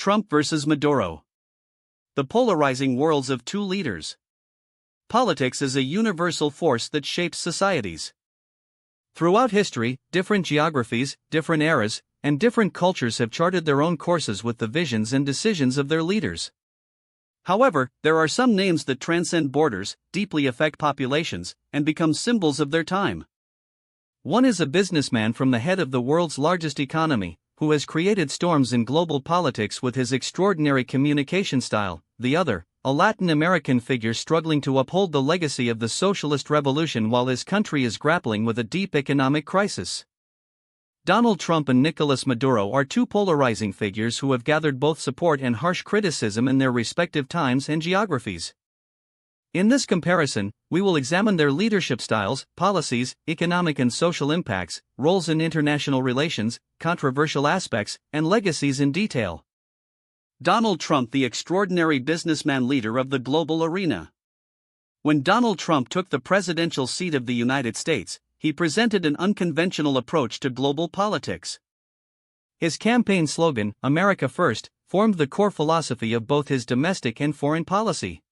Trump versus Maduro. The polarizing worlds of two leaders. Politics is a universal force that shapes societies. Throughout history, different geographies, different eras, and different cultures have charted their own courses with the visions and decisions of their leaders. However, there are some names that transcend borders, deeply affect populations, and become symbols of their time. One is a businessman from the head of the world's largest economy, who has created storms in global politics with his extraordinary communication style. The other, a Latin American figure struggling to uphold the legacy of the socialist revolution while his country is grappling with a deep economic crisis. Donald Trump and Nicolás Maduro are two polarizing figures who have gathered both support and harsh criticism in their respective times and geographies. In this comparison, we will examine their leadership styles, policies, economic and social impacts, roles in international relations, controversial aspects, and legacies in detail. Donald Trump, the extraordinary businessman leader of the global arena. When Donald Trump took the presidential seat of the United States, he presented an unconventional approach to global politics. His campaign slogan, "America First," formed the core philosophy of both his domestic and foreign policy.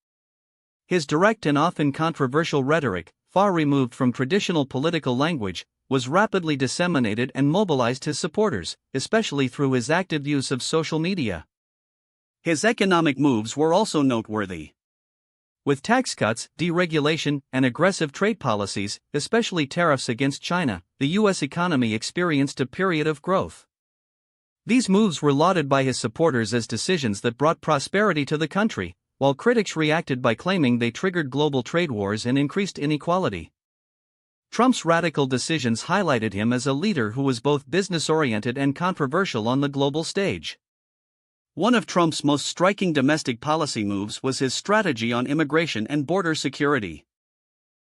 His direct and often controversial rhetoric, far removed from traditional political language, was rapidly disseminated and mobilized his supporters, especially through his active use of social media. His economic moves were also noteworthy. With tax cuts, deregulation, and aggressive trade policies, especially tariffs against China, the U.S. economy experienced a period of growth. These moves were lauded by his supporters as decisions that brought prosperity to the country, while critics reacted by claiming they triggered global trade wars and increased inequality. Trump's radical decisions highlighted him as a leader who was both business-oriented and controversial on the global stage. One of Trump's most striking domestic policy moves was his strategy on immigration and border security.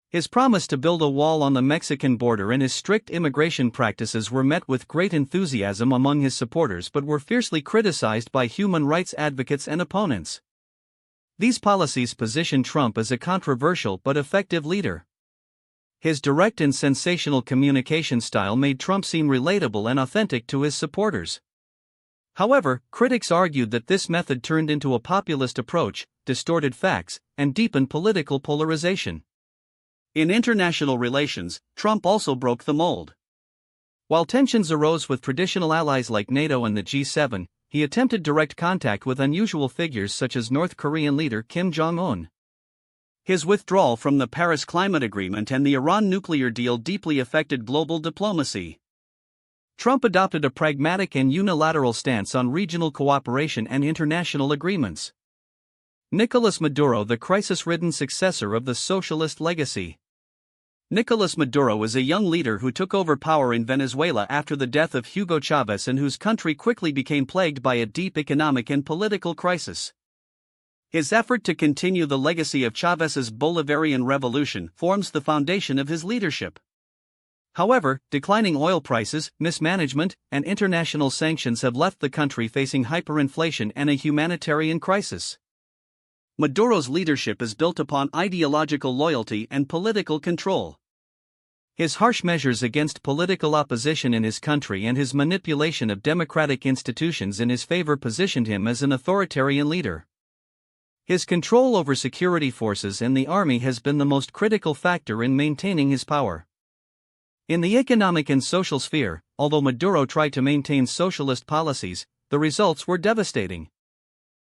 His promise to build a wall on the Mexican border and his strict immigration practices were met with great enthusiasm among his supporters but were fiercely criticized by human rights advocates and opponents. These policies positioned Trump as a controversial but effective leader. His direct and sensational communication style made Trump seem relatable and authentic to his supporters. However, critics argued that this method turned into a populist approach, distorted facts, and deepened political polarization. In international relations, Trump also broke the mold. While tensions arose with traditional allies like NATO and the G7, he attempted direct contact with unusual figures such as North Korean leader Kim Jong-un. His withdrawal from the Paris Climate Agreement and the Iran nuclear deal deeply affected global diplomacy. Trump adopted a pragmatic and unilateral stance on regional cooperation and international agreements. Nicolás Maduro, the crisis-ridden successor of the socialist legacy. Nicolás Maduro is a young leader who took over power in Venezuela after the death of Hugo Chávez and whose country quickly became plagued by a deep economic and political crisis. His effort to continue the legacy of Chávez's Bolivarian revolution forms the foundation of his leadership. However, declining oil prices, mismanagement, and international sanctions have left the country facing hyperinflation and a humanitarian crisis. Maduro's leadership is built upon ideological loyalty and political control. His harsh measures against political opposition in his country and his manipulation of democratic institutions in his favor positioned him as an authoritarian leader. His control over security forces and the army has been the most critical factor in maintaining his power. In the economic and social sphere, although Maduro tried to maintain socialist policies, the results were devastating.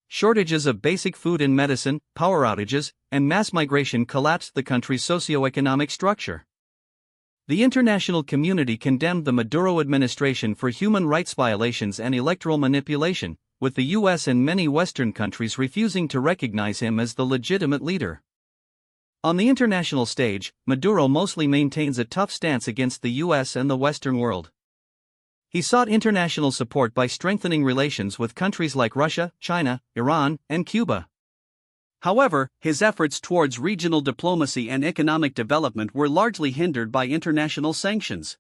Shortages of basic food and medicine, power outages, and mass migration collapsed the country's socio-economic structure. The international community condemned the Maduro administration for human rights violations and electoral manipulation, with the US and many Western countries refusing to recognize him as the legitimate leader. On the international stage, Maduro mostly maintains a tough stance against the US and the Western world. He sought international support by strengthening relations with countries like Russia, China, Iran, and Cuba. However, his efforts towards regional diplomacy and economic development were largely hindered by international sanctions.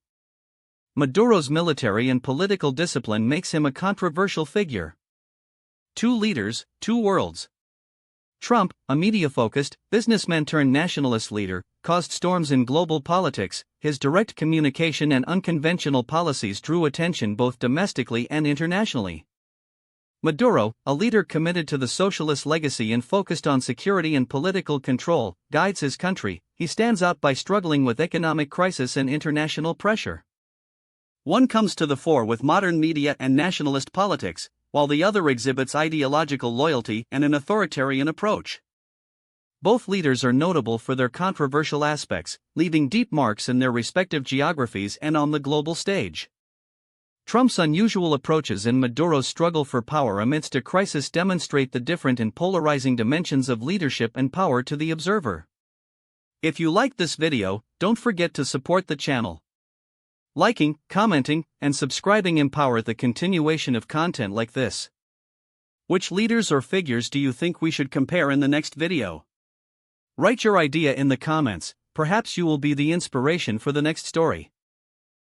Maduro's military and political discipline makes him a controversial figure. Two leaders, two worlds. Trump, a media-focused, businessman-turned-nationalist leader, caused storms in global politics. His direct communication and unconventional policies drew attention both domestically and internationally. Maduro, a leader committed to the socialist legacy and focused on security and political control, guides his country. He stands out by struggling with economic crisis and international pressure. One comes to the fore with modern media and nationalist politics, while the other exhibits ideological loyalty and an authoritarian approach. Both leaders are notable for their controversial aspects, leaving deep marks in their respective geographies and on the global stage. Trump's unusual approaches and Maduro's struggle for power amidst a crisis demonstrate the different and polarizing dimensions of leadership and power to the observer. If you liked this video, don't forget to support the channel. Liking, commenting, and subscribing empower the continuation of content like this. Which leaders or figures do you think we should compare in the next video? Write your idea in the comments, perhaps you will be the inspiration for the next story.